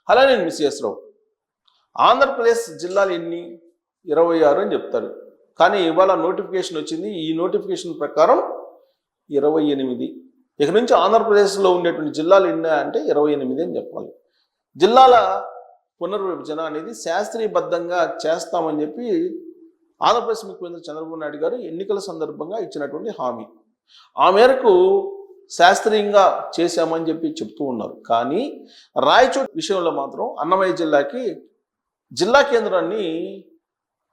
అలా నేను మిస్ రావు. ఆంధ్రప్రదేశ్ జిల్లాలు ఎన్ని? 26 అని చెప్తారు. కానీ ఇవాళ నోటిఫికేషన్ వచ్చింది. ఈ నోటిఫికేషన్ ప్రకారం 28. ఇక నుంచి ఆంధ్రప్రదేశ్లో ఉండేటువంటి జిల్లాలు ఎన్ని అంటే 28 అని చెప్పాలి. జిల్లాల పునర్విభజన అనేది శాస్త్రీయబద్ధంగా చేస్తామని చెప్పి ఆంధ్రప్రదేశ్ ముఖ్యమంత్రి చంద్రబాబు నాయుడు గారు ఎన్నికల సందర్భంగా ఇచ్చినటువంటి హామీ. ఆ మేరకు శాస్త్రీయంగా చేశామని చెప్పి చెప్తూ ఉన్నారు. కానీ రాయచోటి విషయంలో మాత్రం అన్నమయ్య జిల్లాకి జిల్లా కేంద్రాన్ని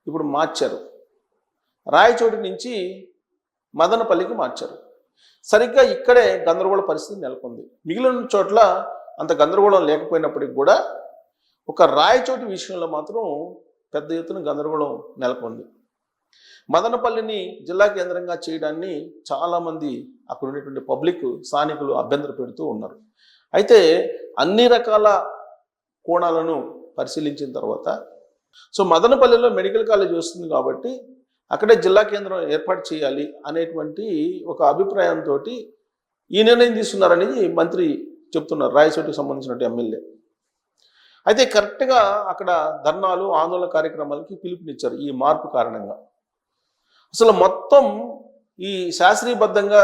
ఇప్పుడు మార్చారు. రాయచోటి నుంచి మదనపల్లికి మార్చారు. సరిగ్గా ఇక్కడే గందరగోళ పరిస్థితి నెలకొంది. మిగిలిన చోట్ల అంత గందరగోళం లేకపోయినప్పటికీ కూడా ఒక రాయచోటి విషయంలో మాత్రం పెద్ద ఎత్తున గందరగోళం నెలకొంది. మదనపల్లిని జిల్లా కేంద్రంగా చేయడాన్ని చాలామంది అక్కడ ఉండేటువంటి పబ్లిక్ స్థానికులు అభ్యంతర పెడుతూ ఉన్నారు. అయితే అన్ని రకాల కోణాలను పరిశీలించిన తర్వాత మదనపల్లిలో మెడికల్ కాలేజ్ వస్తుంది కాబట్టి అక్కడే జిల్లా కేంద్రం ఏర్పాటు చేయాలి అనేటువంటి ఒక అభిప్రాయంతో ఈ నిర్ణయం తీసుకున్నారనేది మంత్రి చెప్తున్నారు, రాయచోటికి సంబంధించిన ఎమ్మెల్యే. అయితే కరెక్ట్గా అక్కడ ధర్నాలు ఆందోళన కార్యక్రమాలకి పిలుపునిచ్చారు ఈ మార్పు కారణంగా. అసలు మొత్తం ఈ శాస్త్రీయబద్ధంగా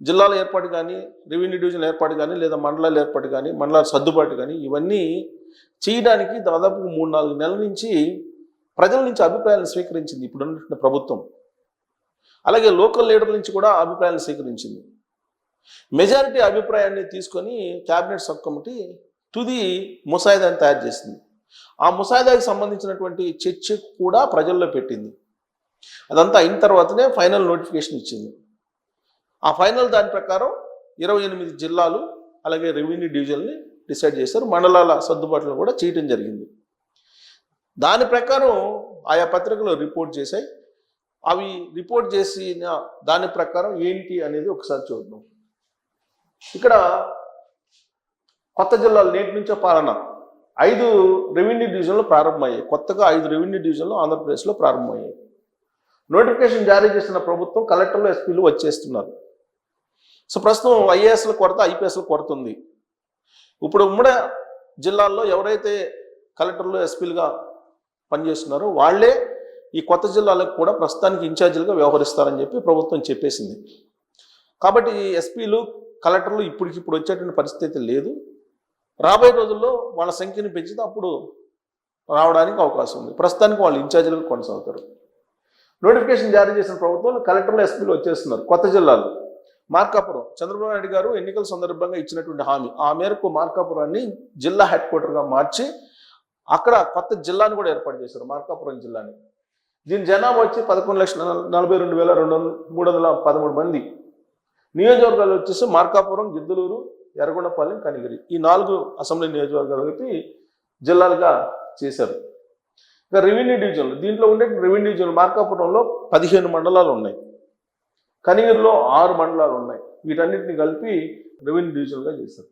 జిల్లాల ఏర్పాటు కానీ, రెవెన్యూ డివిజన్ ఏర్పాటు కానీ, లేదా మండలాల ఏర్పాటు కానీ, మండలాల సర్దుబాటు కానీ ఇవన్నీ చేయడానికి దాదాపు 3-4 నెలల నుంచి ప్రజల నుంచి అభిప్రాయాలను స్వీకరించింది ఇప్పుడున్న ప్రభుత్వం. అలాగే లోకల్ లీడర్ల నుంచి కూడా అభిప్రాయాలను స్వీకరించింది. మెజారిటీ అభిప్రాయాన్ని తీసుకొని క్యాబినెట్ సబ్ కమిటీ తుది ముసాయిదాన్ని తయారు చేసింది. ఆ ముసాయిదాకి సంబంధించినటువంటి చర్చ కూడా ప్రజల్లో పెట్టింది. అదంతా అయిన తర్వాతనే ఫైనల్ నోటిఫికేషన్ ఇచ్చింది. ఆ ఫైనల్ దాని ప్రకారం 28 జిల్లాలు అలాగే రెవెన్యూ డివిజన్ని డిసైడ్ చేశారు. మండలాల సర్దుబాట్లు కూడా చేయటం జరిగింది. దాని ప్రకారం ఆయా పత్రికలు రిపోర్ట్ చేశాయి. అవి రిపోర్ట్ చేసిన దాని ప్రకారం ఏంటి అనేది ఒకసారి చూద్దాం. ఇక్కడ కొత్త జిల్లాలు నేటి నుంచే పాలన 5 రెవెన్యూ డివిజన్లు ప్రారంభమయ్యాయి. కొత్తగా 5 రెవెన్యూ డివిజన్లు ఆంధ్రప్రదేశ్లో ప్రారంభమయ్యాయి. నోటిఫికేషన్ జారీ చేసిన ప్రభుత్వం కలెక్టర్లు, ఎస్పీలు వచ్చేస్తున్నారు. ప్రస్తుతం ఐఏఎస్ల కొరత, ఐపీఎస్ల కొరత ఉంది. ఇప్పుడు ఉమ్మడి జిల్లాల్లో ఎవరైతే కలెక్టర్లు, ఎస్పీలుగా పనిచేస్తున్నారో వాళ్ళే ఈ కొత్త జిల్లాలకు కూడా ప్రస్తుతానికి ఇన్ఛార్జీలుగా వ్యవహరిస్తారని చెప్పి ప్రభుత్వం చెప్పేసింది. కాబట్టి ఎస్పీలు, కలెక్టర్లు ఇప్పటికిప్పుడు వచ్చేటువంటి పరిస్థితి లేదు. రాబోయే రోజుల్లో వాళ్ళ సంఖ్యను పెంచితే అప్పుడు రావడానికి అవకాశం ఉంది. ప్రస్తుతానికి వాళ్ళు ఇన్ఛార్జీలుగా కొనసాగుతారు. నోటిఫికేషన్ జారీ చేసిన ప్రభుత్వం కలెక్టర్లు, ఎస్పీలు వచ్చేస్తున్నారు. కొత్త జిల్లాలు మార్కాపురం చంద్రబాబు నాయుడు గారు ఎన్నికల సందర్భంగా ఇచ్చినటువంటి హామీ, ఆ మేరకు మార్కాపురాన్ని జిల్లా హెడ్ క్వార్టర్గా మార్చి అక్కడ కొత్త జిల్లాని కూడా ఏర్పాటు చేశారు, మార్కాపురం జిల్లాని. దీని జనాభా వచ్చి 11,42,313 మంది. నియోజకవర్గాలు వచ్చేసి మార్కాపురం, గిద్దలూరు, ఎర్రగొండపాలెం, కనిగిరి, ఈ 4 అసెంబ్లీ నియోజకవర్గాలు కలిపి జిల్లాలుగా చేశారు. ఇక రెవెన్యూ డివిజన్లు, దీంట్లో ఉండే రెవెన్యూ డివిజన్లు మార్కాపురంలో 15 మండలాలు ఉన్నాయి, కనిగిరిలో 6 మండలాలు ఉన్నాయి. వీటన్నిటిని కలిపి రెవెన్యూ డివిజన్గా చేశారు.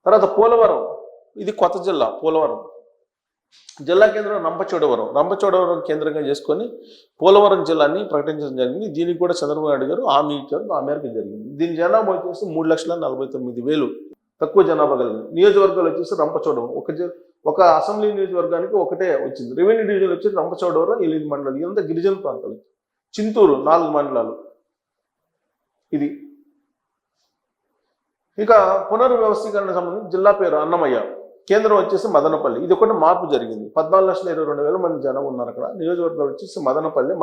తర్వాత పోలవరం, ఇది కొత్త జిల్లా. పోలవరం జిల్లా కేంద్రం రంపచోడవరం కేంద్రంగా చేసుకొని పోలవరం జిల్లాని ప్రకటించడం జరిగింది. దీనికి కూడా చంద్రబాబు నాయుడు గారు హామీ ఇచ్చారు, ఆ మేరకు జరిగింది. దీని జనాభా వచ్చేసి 3,49,000, తక్కువ జనాభా కలిగింది. నియోజకవర్గాలు వచ్చేసి రంపచోడవరం, ఒక అసెంబ్లీ నియోజకవర్గానికి ఒకటే వచ్చింది. రెవెన్యూ డివిజన్ వచ్చేసి రంపచోడవరం 8 మండలాలు, ఇదంతా గిరిజన ప్రాంతాలు. చింతూరు 4 మండలాలు. ఇది ఇక పునర్వ్యవస్థీకరణ సంబంధించి జిల్లా పేరు అన్నమయ్య, కేంద్రం వచ్చేసి మదనపల్లి. ఇది ఒకటి మార్పు జరిగింది. 14,22,000 మంది జనం ఉన్నారు అక్కడ. నియోజకవర్గాలు వచ్చేసి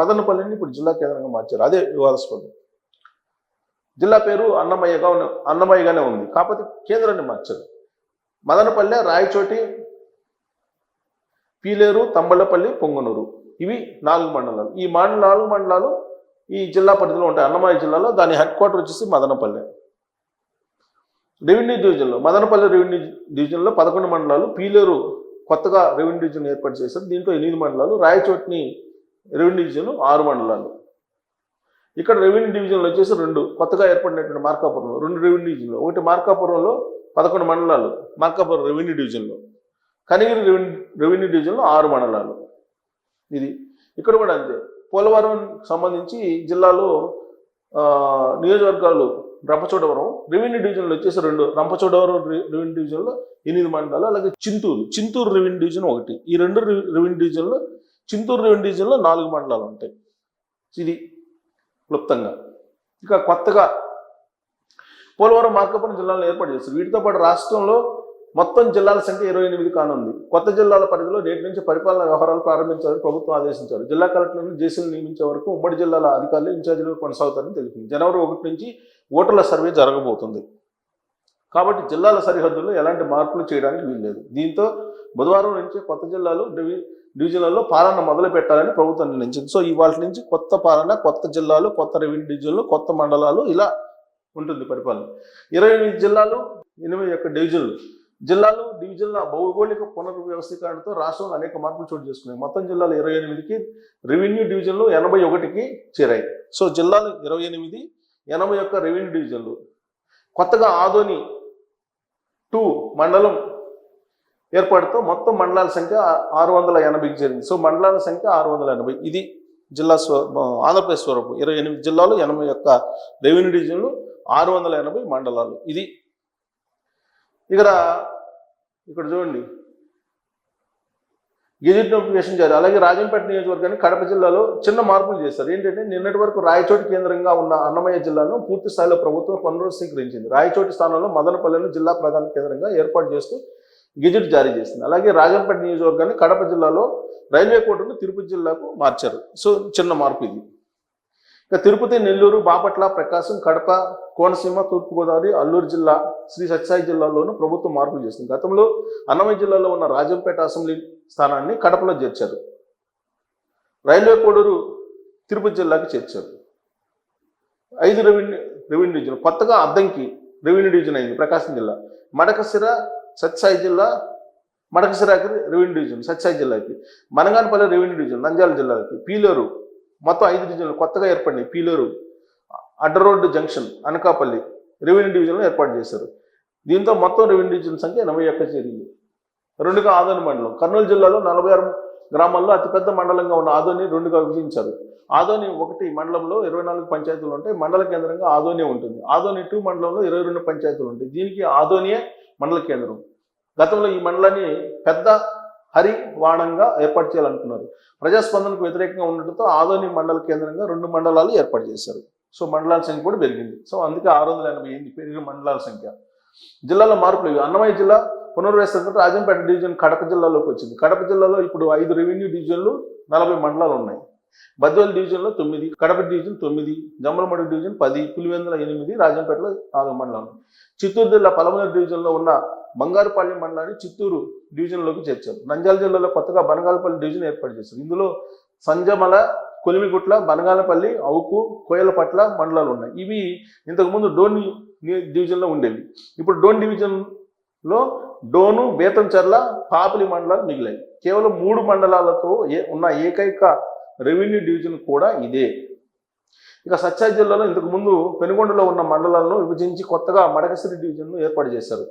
మదనపల్లిని ఇప్పుడు జిల్లా కేంద్రంగా మార్చారు. అదే వివాదాస్పదం. జిల్లా పేరు అన్నమయ్యగానే ఉంది, కాకపోతే కేంద్రాన్ని మార్చారు. మదనపల్లె, రాయచోటి, పీలేరు, తంబళ్ళపల్లి, పొంగనూరు, ఇవి 4 మండలాలు. ఈ 4 మండలాలు ఈ జిల్లా పరిధిలో ఉంటాయి. అన్నమయ్య జిల్లాలో దాని హెడ్ క్వార్టర్ వచ్చేసి మదనపల్లె. రెవెన్యూ డివిజన్లో మదనపల్లి రెవెన్యూ డివిజన్లో 11 మండలాలు, పీలేరు కొత్తగా రెవెన్యూ డివిజన్ ఏర్పాటు చేశారు, దీంట్లో 8 మండలాలు, రాయచోటిని రెవెన్యూ డివిజన్ 6 మండలాలు. ఇక్కడ రెవెన్యూ డివిజన్లు వచ్చేసి 2 కొత్తగా ఏర్పడినటువంటి మార్కాపురంలో 2 రెవెన్యూ డివిజన్లు, ఒకటి మార్కాపురంలో 11 మండలాలు మార్కాపురం రెవెన్యూ డివిజన్లో, కనిగిరి రెవెన్యూ డివిజన్లో 6 మండలాలు. ఇది ఇక్కడ కూడా అంతే. పోలవరం సంబంధించి జిల్లాలో నియోజకవర్గాలు రంపచోడవరం రెవెన్యూ డివిజన్లు వచ్చేసి 2, రంపచోడవరం రెవెన్యూ డివిజన్లో 8 మండలాలు, అలాగే చింతూరు రెవెన్యూ డివిజన్ 1. ఈ 2 రెవెన్యూ డివిజన్లో చింతూరు రెవెన్యూ డివిజన్లో 4 మండలాలు ఉంటాయి. ఇది క్లుప్తంగా. ఇక కొత్తగా పోలవరం మార్కాపురం జిల్లాలను ఏర్పాటు చేస్తారు. వీటితో పాటు రాష్ట్రంలో మొత్తం జిల్లాల సంఖ్య 28 కానుంది. కొత్త జిల్లాల పరిధిలో నేటి నుంచి పరిపాలన వ్యవహారాలు ప్రారంభించాలని ప్రభుత్వం ఆదేశించారు. జిల్లా కలెక్టర్లను జేసీలు నియమించే వరకు ఉమ్మడి జిల్లాల అధికారులు ఇన్ఛార్జీలుగా కొనసాగుతారని తెలిపింది. జనవరి 1 నుంచి ఓటర్ల సర్వే జరగబోతుంది. కాబట్టి జిల్లాల సరిహద్దుల్లో ఎలాంటి మార్పులు చేయడానికి వీల్లేదు. దీంతో బుధవారం నుంచి కొత్త జిల్లాలు డివిజన్లలో పాలన మొదలు పెట్టాలని ప్రభుత్వం నిర్ణయించింది. సో ఇవాళ నుంచి కొత్త పాలన, కొత్త జిల్లాలు, కొత్త రెవెన్యూ డివిజన్లు, కొత్త మండలాలు, ఇలా ఉంటుంది పరిపాలన. 28 జిల్లాలు, 81 డివిజన్లు. జిల్లాలు, డివిజన్ల భౌగోళిక పునర్వ్యవస్థీకరణతో రాష్ట్రంలో అనేక మార్పులు చోటు చేసుకున్నాయి. మొత్తం జిల్లాలు 28కి, రెవెన్యూ డివిజన్లు 81కి చేరాయి. సో జిల్లాలు 28, 81 రెవెన్యూ డివిజన్లు. కొత్తగా ఆదోని 2 మండలం ఏర్పాటుతో మొత్తం మండలాల సంఖ్య 680కి చేరింది. సో మండలాల సంఖ్య 680. ఇది జిల్లా ఆంధ్రప్రదేశ్ స్వరూపం. 28 జిల్లాలు, 81 రెవెన్యూ డివిజన్లు, 680 మండలాలు. ఇది ఇక్కడ చూడండి, గెజిట్ నోటిఫికేషన్ జారీ. అలాగే రాజంపేట నియోజకవర్గాన్ని కడప జిల్లాలో చిన్న మార్పులు చేశారు. ఏంటంటే నిన్నటి వరకు రాయచోటి కేంద్రంగా ఉన్న అన్నమయ్య జిల్లాను పూర్తి స్థాయిలో ప్రభుత్వం పునరుద్ధరించింది. రాయచోటి స్థానంలో మదనపల్లెను జిల్లా ప్రధాన కేంద్రంగా ఏర్పాటు చేస్తూ గెజిట్ జారీ చేసింది. అలాగే రాజంపేట నియోజకవర్గాన్ని కడప జిల్లాలో, రైల్వే కోర్టును తిరుపతి జిల్లాకు మార్చారు. సో చిన్న మార్పు ఇది. ఇక తిరుపతి, నెల్లూరు, బాపట్ల, ప్రకాశం, కడప, కోనసీమ, తూర్పుగోదావరి, అల్లూరు జిల్లా, శ్రీ సత్యసాయి జిల్లాలోనూ ప్రభుత్వం మార్పులు చేస్తుంది. గతంలో అన్నమయ్య జిల్లాలో ఉన్న రాజంపేట అసెంబ్లీ స్థానాన్ని కడపలో చేర్చారు. రైల్వే కోడూరు తిరుపతి జిల్లాకి చేర్చారు. 5 రెవెన్యూ డివిజన్. కొత్తగా అద్దంకి రెవెన్యూ డివిజన్ అయింది ప్రకాశం జిల్లా. మడకశిర సత్యసాయి జిల్లా, మడకశిరాకి రెవెన్యూ డివిజన్ సత్యసాయి జిల్లాకి. మనగానపల్లి రెవెన్యూ డివిజన్ నంద్యాల జిల్లాకి. పీలేరు, మొత్తం 5 డివిజన్లు కొత్తగా ఏర్పడినాయి. పీలేరు, అడ్డరోడ్డు జంక్షన్, అనకాపల్లి రెవెన్యూ డివిజన్లో ఏర్పాటు చేశారు. దీంతో మొత్తం రెవెన్యూ డివిజన్ సంఖ్య 81 చేరింది. 2గా ఆదోని మండలం. కర్నూలు జిల్లాలో 46 గ్రామాల్లో అతిపెద్ద మండలంగా ఉన్న ఆదోని 2గా విభజించారు. ఆదోని 1 మండలంలో 24 పంచాయతీలు ఉంటాయి. మండల కేంద్రంగా ఆదోని ఉంటుంది. ఆదోని 2 మండలంలో 22 పంచాయతీలు ఉంటాయి. దీనికి ఆదోనియే మండల కేంద్రం. గతంలో ఈ మండలాన్ని పెద్ద హరివాణంగా ఏర్పాటు చేయాలనుకున్నారు. ప్రజాస్పందనకు వ్యతిరేకంగా ఉండటంతో ఆదోని మండల కేంద్రంగా 2 మండలాలు ఏర్పాటు చేశారు. సో మండలాల సంఖ్య కూడా పెరిగింది. సో అందుకే 680 పెరిగిన మండలాల సంఖ్య. జిల్లాల మార్పులు ఇవి. అన్నమయ్య జిల్లా పునర్వ్యవస్థ రాజంపేట డివిజన్ కడప జిల్లాలోకి వచ్చింది. కడప జిల్లాలో ఇప్పుడు 5 రెవెన్యూ డివిజన్లు, 40 మండలాలు ఉన్నాయి. బద్వేలు డివిజన్లో 9, కడప డివిజన్ 9, జమ్మలమడుగు డివిజన్ 10, పులివెందుల 8, రాజంపేటలో 4 మండలాలు. చిత్తూరు జిల్లా పలమనేరు డివిజన్లో ఉన్న బంగారుపాళ్యం మండలాన్ని చిత్తూరు డివిజన్లోకి చేర్చారు. నంద్యాల జిల్లాలో కొత్తగా బనగాలపల్లి డివిజన్ ఏర్పాటు చేశారు. ఇందులో సంజమల, కొలిమిగుట్ల, బనగాలపల్లి, అవుకు, కోయలపట్ల మండలాలు ఉన్నాయి. ఇవి ఇంతకుముందు డోన్ డివిజన్లో ఉండేవి. ఇప్పుడు డోన్ డివిజన్లో డోను, బేతంచెర్ల, పాపిలి మండలాలు మిగిలాయి. కేవలం 3 మండలాలతో ఉన్న ఏకైక రెవెన్యూ డివిజన్ కూడా ఇదే. ఇక సత్యసాయి జిల్లాలో ఇంతకుముందు పెనుగొండలో ఉన్న మండలాలను విభజించి కొత్తగా మడకసిరి డివిజన్ను ఏర్పాటు చేశారు.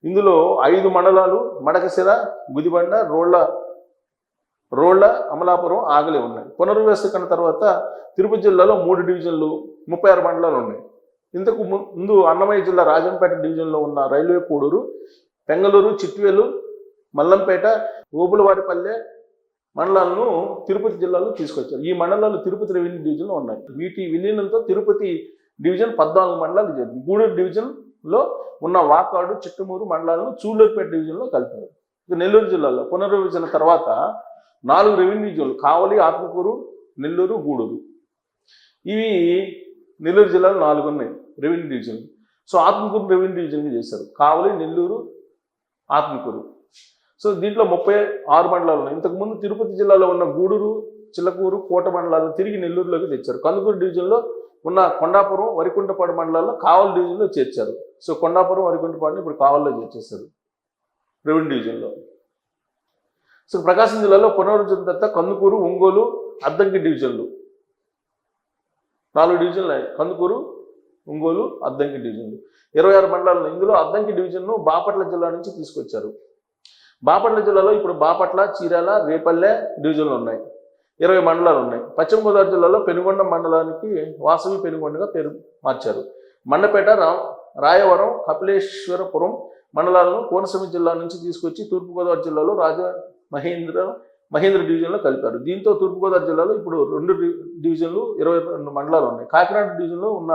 ఇందులో 5 మండలాలు మడకసిర, గుదిబండ, రోళ్ల, అమలాపురం, ఆగలి ఉన్నాయి. పునర్వ్యవస్థీకరణ తర్వాత తిరుపతి జిల్లాలో 3 డివిజన్లు, 36 మండలాలు ఉన్నాయి. ఇంతకు ముందు అన్నమయ్య జిల్లా రాజంపేట డివిజన్లో ఉన్న రైల్వే కోడూరు, పెంగళూరు, చిట్వేలు, మల్లంపేట, ఓబులవారిపల్లె మండలాలను తిరుపతి జిల్లాలో తీసుకొచ్చారు. ఈ మండలాలు తిరుపతి రెవెన్యూ డివిజన్లో ఉన్నాయి. వీటి విలీనంతో తిరుపతి డివిజన్ 14 మండలాలు చేరింది. గూడూరు డివిజన్లో ఉన్న వాకాడు, చిట్టమూరు మండలాలను చూళ్ళూరుపేట డివిజన్లో కలిపారు. ఇక నెల్లూరు జిల్లాలో పునర్విభజన తర్వాత 4 రెవెన్యూ డివిజన్లు, కావలి, ఆత్మకూరు, నెల్లూరు, గూడూరు. ఇవి నెల్లూరు జిల్లాలో 4 ఉన్నాయి రెవెన్యూ డివిజన్లు. సో ఆత్మకూరు రెవెన్యూ డివిజన్గా చేశారు. కావలి, నెల్లూరు, ఆత్మకూరు. సో దీంట్లో 36 మండలాలు ఉన్నాయి. ఇంతకుముందు తిరుపతి జిల్లాలో ఉన్న గూడూరు, చిలకూరు, కోట మండలాలను తిరిగి నెల్లూరులోకి తెచ్చారు. కందుకూరు డివిజన్లో ఉన్న కొండాపురం, వరికుంటపాడు మండలాల్లో కావలి డివిజన్లో చేర్చారు. సో కొండాపురం, వరికుంటపాడుని ఇప్పుడు కావలిలో చేర్చేశారు రెవెన్యూ డివిజన్లో. సో ప్రకాశం జిల్లాలో పునర్విభజన తర్వాత కందుకూరు, ఒంగోలు, అద్దంకి డివిజన్లు 4 డివిజన్లు ఉన్నాయి. కందుకూరు, ఒంగోలు, అద్దంకి డివిజన్లు 26 మండలాలు. ఇందులో అద్దంకి డివిజన్ను బాపట్ల జిల్లా నుంచి తీసుకొచ్చారు. బాపట్ల జిల్లాలో ఇప్పుడు బాపట్ల, చీరాల, రేపల్లె డివిజన్లు ఉన్నాయి. 20 మండలాలు ఉన్నాయి. పశ్చిమ గోదావరి జిల్లాలో పెనుగొండ మండలానికి వాసవి పెనుగొండగా పేరు మార్చారు. మండపేట, రాయవరం, కపిలేశ్వరపురం మండలాలను కోనసీమ జిల్లా నుంచి తీసుకొచ్చి తూర్పుగోదావరి జిల్లాలో మహేంద్ర డివిజన్లో కలిపారు. దీంతో తూర్పుగోదావరి జిల్లాలో ఇప్పుడు 2 డివిజన్లు 22 మండలాలు ఉన్నాయి. కాకినాడ డివిజన్లో ఉన్న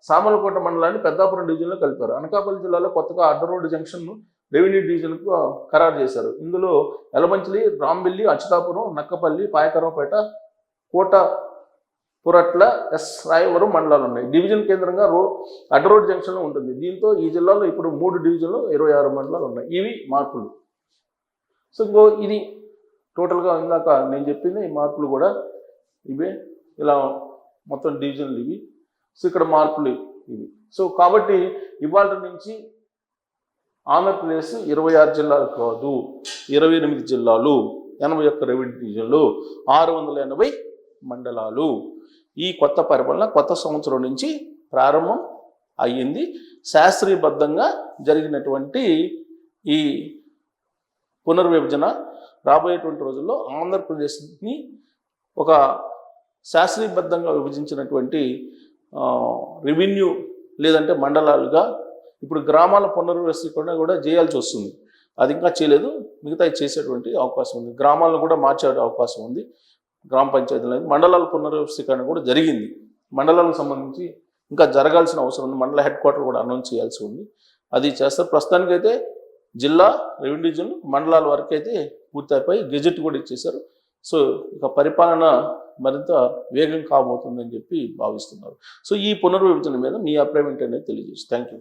సామలకోట మండలాన్ని పెద్దాపురం డివిజన్లో కలిపారు. అనకాపల్లి జిల్లాలో కొత్తగా అడ్డరోడ్ జంక్షన్ను రెవెన్యూ డివిజన్కు ఖరారు చేశారు. ఇందులో ఎలమంచిలి, రాంబిల్లి, అచ్యుతాపురం, నక్కపల్లి, పాయకరావుపేట, కోటపురట్ల, రాయవరం మండలాలు ఉన్నాయి. డివిజన్ కేంద్రంగా అడ్డరోడ్ జంక్షన్లో ఉంటుంది. దీంతో ఈ జిల్లాలో ఇప్పుడు 3 డివిజన్లు 26 మండలాలు ఉన్నాయి. ఇవి మార్పులు. సో ఇది టోటల్గా ఇందాక నేను చెప్పింది ఈ మార్పులు కూడా ఇవే. ఇలా మొత్తం డివిజన్లు ఇవి. సో ఇక్కడ మార్పులు ఇవి. సో కాబట్టి ఇవాళ నుంచి ఆంధ్రప్రదేశ్ 26 జిల్లాలు కాదు, 28 జిల్లాలు, 81 రెవెన్యూ డివిజన్లు, 680 మండలాలు. ఈ కొత్త పరిపాలన కొత్త సంవత్సరం నుంచి ప్రారంభం అయ్యింది. శాస్త్రీయబద్ధంగా జరిగినటువంటి ఈ పునర్విభజన రాబోయేటువంటి రోజుల్లో ఆంధ్రప్రదేశ్ని ఒక శాస్త్రీయబద్ధంగా విభజించినటువంటి రెవెన్యూ లేదంటే మండలాలుగా ఇప్పుడు గ్రామాల పునర్వ్యవస్థీకరణ కూడా చేయాల్సి వస్తుంది. అది ఇంకా చేయలేదు, మిగతా చేసేటువంటి అవకాశం ఉంది. గ్రామాలను కూడా మార్చే అవకాశం ఉంది. గ్రామ పంచాయతీలు మండలాల పునర్వ్యవస్థీకరణ కూడా జరిగింది. మండలాలకు సంబంధించి ఇంకా జరగాల్సిన అవసరం ఉంది. మండల హెడ్ క్వార్టర్ కూడా అనౌన్స్ చేయాల్సి ఉంది. అది చేస్తారు. ప్రస్తుతానికైతే జిల్లా, రెవెన్యూ డివిజన్, మండలాల వరకు అయితే పూర్తయిపోయి గెజెట్ కూడా ఇచ్చేశారు. సో ఇక పరిపాలన మరింత వేగం కాబోతుందని చెప్పి భావిస్తున్నారు. సో ఈ పునర్విభజన మీద మీ అభిప్రాయం ఏంటనేది తెలియజేసి థ్యాంక్ యూ.